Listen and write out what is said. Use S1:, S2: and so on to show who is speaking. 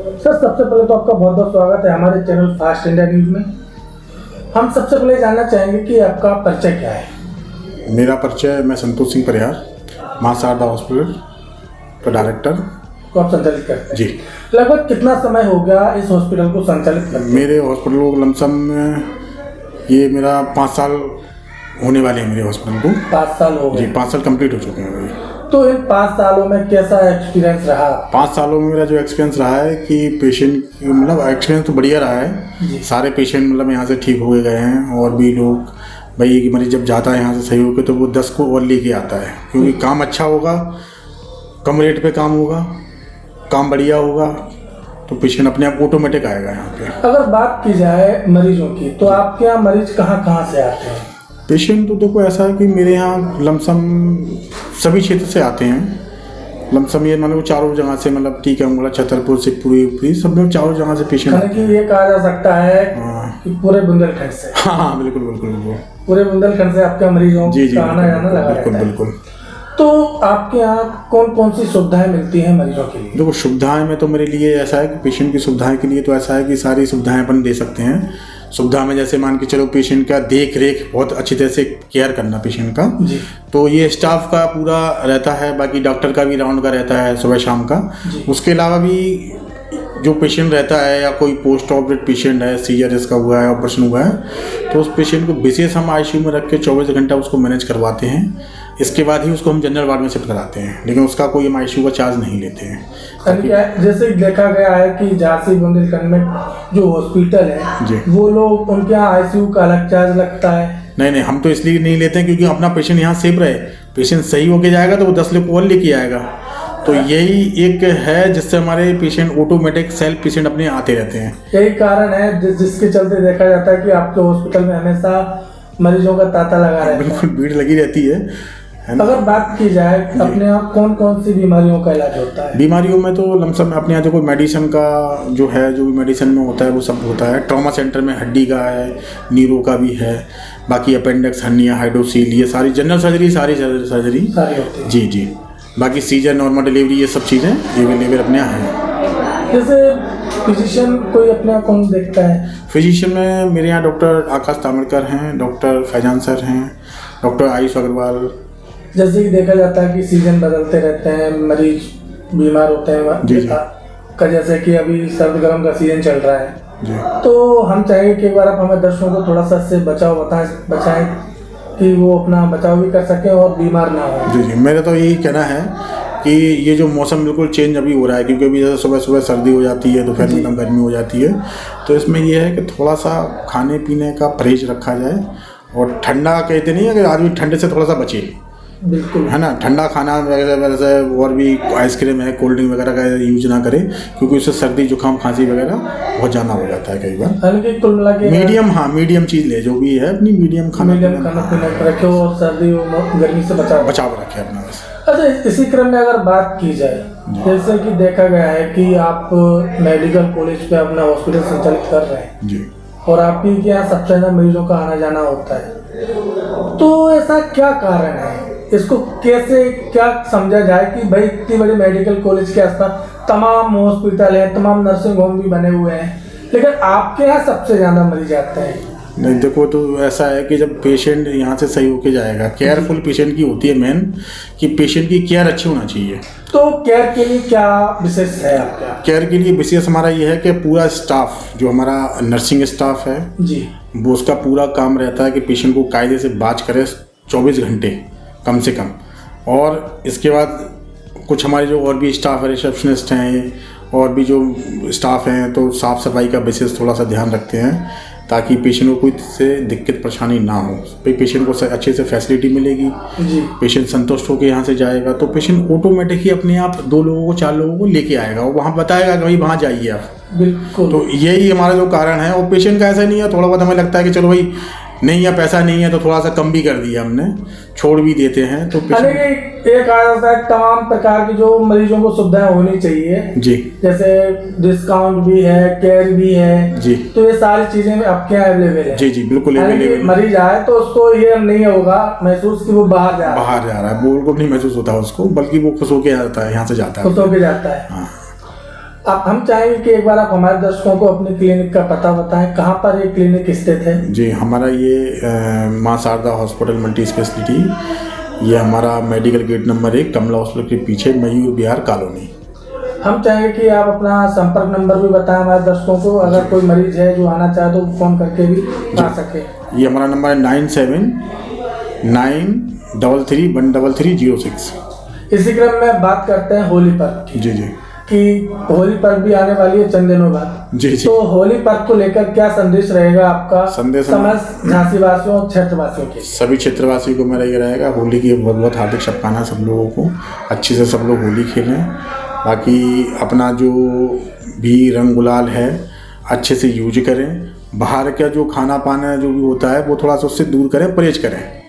S1: Sir, सबसे पहले तो आपका बहुत बहुत स्वागत है हमारे चैनल फास्ट इंडिया न्यूज़ में। हम सबसे पहले जानना चाहेंगे कि आपका परिचय क्या है।
S2: मेरा परिचय, मैं संतोष सिंह परिहार, मां शारदा हॉस्पिटल का डायरेक्टर
S1: को आप संचालित करते हैं
S2: जी।
S1: लगभग कितना समय हो गया इस हॉस्पिटल को संचालित करते?
S2: मेरे हॉस्पिटल को लमसम ये मेरा 5 साल होने वाले हैं। मेरे हॉस्पिटल को
S1: 5 साल हो
S2: जी,
S1: गए।
S2: 5 साल कंप्लीट हो चुके हैं अभी।
S1: तो इन 5 सालों में कैसा एक्सपीरियंस रहा?
S2: 5 सालों में मेरा जो एक्सपीरियंस रहा है कि पेशेंट मतलब एक्सपीरियंस तो बढ़िया रहा है। सारे पेशेंट मतलब यहाँ से ठीक हुए गए हैं, और भी लोग भाई कि मरीज जब जाता है यहाँ से सही होकर तो वो 10 को और लेके आता है, क्योंकि काम अच्छा होगा, कम रेट पे काम होगा, काम बढ़िया होगा, तो पेशेंट अपने आप ऑटोमेटिक आएगा यहाँ पे।
S1: अगर बात की जाए मरीजों की, तो आपके यहाँ मरीज कहाँ कहाँ से आते हैं?
S2: पेशेंट तो देखो ऐसा है कि मेरे यहाँ लमसम सभी क्षेत्र से आते हैं। लमसम ये मतलब चारों जगह से, मतलब ठीक है मतलब छतरपुर से पूरी सब लोग चारों जगह से पेशेंट
S1: यानी कि ये कहा जा सकता है कि पूरे बुंदेलखंड से।
S2: हाँ बिल्कुल बिल्कुल बिल्कुल
S1: पूरे बुंदेलखंड से आपके मरीजों का आना जाना लगा रहता
S2: बिल्कुल
S1: है।
S2: बिल्कुल।
S1: तो आपके यहाँ कौन कौन सी सुविधाएं मिलती हैं मरीजों के लिए?
S2: देखो सुविधाएं में तो मेरे लिए ऐसा है कि पेशेंट की सुविधाएं के लिए तो ऐसा है कि सारी सुविधाएं अपन दे सकते हैं। सुविधा में जैसे मान के चलो पेशेंट का देख रेख बहुत अच्छी तरह से केयर करना पेशेंट का
S1: जी।
S2: तो ये स्टाफ का पूरा रहता है, बाकी डॉक्टर का भी राउंड का रहता है सुबह शाम का। उसके अलावा भी जो पेशेंट रहता है या कोई पोस्ट ऑपरेट पेशेंट है, सीजर इसका हुआ है, ऑपरेशन हुआ है, तो उस पेशेंट को विशेष हम आईसीयू में रख के 24 घंटा उसको मैनेज करवाते हैं। इसके बाद ही उसको हम जनरल वार्ड में शिफ्ट कराते हैं, लेकिन उसका कोई हम आईसीयू का चार्ज नहीं लेते हैं।
S1: जैसे देखा गया है कि झांसी बुंदेलखंड में जो हॉस्पिटल है वो लोग उनके यहाँ आईसीयू का अलग चार्ज लगता है।
S2: नहीं, हम तो इसलिए नहीं लेते हैं क्योंकि अपना पेशेंट यहाँ सेफ रहे। पेशेंट सही होके जाएगा तो वो 10 लोग और लेके आएगा, तो यही एक है जिससे हमारे पेशेंट ऑटोमेटिक सेल्फ पेशेंट अपने आते रहते हैं।
S1: यही कारण है जिसके चलते देखा जाता है कि आपके हॉस्पिटल में हमेशा मरीजों का तांता लगा रहता है।
S2: बिल्कुल भीड़ लगी रहती है ना?
S1: अगर बात की जाए अपने यहाँ कौन कौन सी बीमारियों का इलाज होता है?
S2: बीमारियों में तो लमसम अपने यहाँ देखो मेडिसिन का जो है, जो भी मेडिसिन में होता है वो सब होता है। ट्रॉमा सेंटर में हड्डी का है, नीरो का भी है, बाकी अपेंडिक्स, हर्निया, हाइड्रोसील, ये सारी जनरल सर्जरी सारी सर्जरी
S1: होती है।
S2: जी। बाकी सीजर, नॉर्मल डिलीवरी, ये सब चीज़ें अवेलेबल अपने यहाँ हैं।
S1: जैसे फिजिशियन कोई अपने यहाँ कौन देखता है?
S2: फिजिशियन में मेरे यहाँ डॉक्टर आकाश तामड़कर हैं, डॉक्टर फैजान सर हैं, डॉक्टर आयुष अग्रवाल।
S1: जैसे कि देखा जाता है कि सीजन बदलते रहते हैं, मरीज बीमार होते हैं
S2: जी।
S1: जैसे कि अभी सर्द गर्म का सीजन चल रहा है
S2: जी।
S1: तो हम चाहेंगे कि एक बार आप हमें दर्शकों को थोड़ा सा इससे बचाएं कि वो अपना बचाव भी कर सकें और बीमार ना हो।
S2: जी। मेरा तो यही कहना है कि ये जो मौसम बिल्कुल चेंज अभी हो रहा है, क्योंकि अभी जैसे सुबह सुबह सर्दी हो जाती है, दोपहर में एकदम गर्मी हो जाती है, तो इसमें यह है कि थोड़ा सा खाने पीने का परहेज रखा जाए। और ठंडा कहते नहीं है कि आदमी ठंडे से थोड़ा सा बचे,
S1: बिल्कुल है
S2: ना। ठंडा खाना वैसे और भी आइसक्रीम है, कोल्ड ड्रिंक वगैरह का यूज ना करें, क्योंकि उससे सर्दी जुकाम खांसी वगैरह बहुत ज़्यादा हो जाता है कई बार।
S1: कुल मिला के
S2: मीडियम चीज़ ले, जो भी है अपनी मीडियम खाना
S1: पीना रखे और सर्दी और गर्मी से बचाव
S2: रखे अपना।
S1: अच्छा, इसी क्रम में अगर बात की जाए, जैसे कि देखा गया है कि आप मेडिकल कॉलेज पे अपना हॉस्पिटल संचालित कर रहे हैं
S2: जी,
S1: और आप ही के यहाँ सबसे ज़्यादा मरीजों का आना जाना होता है, तो ऐसा क्या कारण है? इसको कैसे क्या समझा जाए कि भाई इतनी बड़ी मेडिकल कॉलेज के आसपास तमाम हॉस्पिटल हैं, तमाम नर्सिंग होम भी बने हुए हैं, लेकिन आपके यहाँ सबसे ज़्यादा मरीज आते हैं?
S2: नहीं देखो, तो ऐसा है कि जब पेशेंट यहाँ से सही होके जाएगा, केयरफुल पेशेंट की होती है मेन, कि पेशेंट की केयर अच्छी होना चाहिए।
S1: तो केयर के लिए क्या विशेष है आपका?
S2: केयर के लिए विशेष हमारा ये है कि पूरा स्टाफ, जो हमारा नर्सिंग स्टाफ है
S1: जी,
S2: वो उसका पूरा काम रहता है कि पेशेंट को कायदे से बात करे 24 घंटे कम से कम। और इसके बाद कुछ हमारे जो और भी स्टाफ है, रिसेप्शनिस्ट हैं और भी जो स्टाफ हैं, तो साफ़ सफाई का विशेष थोड़ा सा ध्यान रखते हैं, ताकि पेशेंट को कोई से दिक्कत परेशानी ना हो। पेशेंट को अच्छे से फैसिलिटी मिलेगी
S1: जी।
S2: पेशेंट संतुष्ट होकर यहाँ से जाएगा, तो पेशेंट ऑटोमेटिक ही अपने आप 2 लोगों को 4 लोगों को लेके आएगा और वहाँ बताएगा कि भाई वहाँ जाइए आप।
S1: बिल्कुल। तो
S2: यही हमारा जो कारण है। और पेशेंट का ऐसा नहीं है, थोड़ा बहुत हमें लगता है कि चलो भाई नहीं है, पैसा नहीं है, तो थोड़ा सा कम भी कर दिया हमने, छोड़ भी देते हैं। तो
S1: एक आता है तमाम प्रकार की जो मरीजों को सुविधाएं होनी चाहिए
S2: जी,
S1: जैसे डिस्काउंट भी है, केयर भी है
S2: जी,
S1: तो ये सारी चीजें आपके यहाँ अवेलेबल है?
S2: जी बिल्कुल अवेलेबल।
S1: मरीज आए तो उसको ये नहीं होगा महसूस कि वो बाहर जा रहा है,
S2: वो को नहीं महसूस होता उसको, बल्कि वो खुश होके आता है, यहाँ से जाता है,
S1: खुश होके जाता है।
S2: हाँ।
S1: आप हम चाहेंगे कि एक बार आप हमारे दर्शकों को अपने क्लिनिक का पता बताएं, कहाँ पर ये क्लिनिक स्थित है।
S2: जी, हमारा ये माँ शारदा हॉस्पिटल मल्टी स्पेशलिटी, ये हमारा मेडिकल गेट नंबर 1 कमला हॉस्पिटल के पीछे मयूर विहार कॉलोनी।
S1: हम चाहेंगे कि आप अपना संपर्क नंबर भी बताएं हमारे दर्शकों को, अगर कोई मरीज है जो आना चाहे तो फ़ोन करके भी आ सके।
S2: ये हमारा नंबर है 9793313306।
S1: इसी क्रम में बात करते हैं होली पर्व की,
S2: जी जी
S1: कि होली पर्व भी आने वाली है चंद दिनों बाद।
S2: जी जी।
S1: तो होली पर्व को लेकर क्या संदेश रहेगा आपका
S2: संदेश
S1: समस्त झांसी वासियों और क्षेत्रवासियों के?
S2: सभी क्षेत्रवासियों को मेरा ये रहेगा, होली की बहुत बहुत हार्दिक शुभकामनाएं सब लोगों को, अच्छे से सब लोग होली खेलें। बाकी अपना जो भी रंग गुलाल है अच्छे से यूज करें, बाहर का जो खाना पाना जो भी होता है वो थोड़ा सा उससे दूर करें, परहेज करें।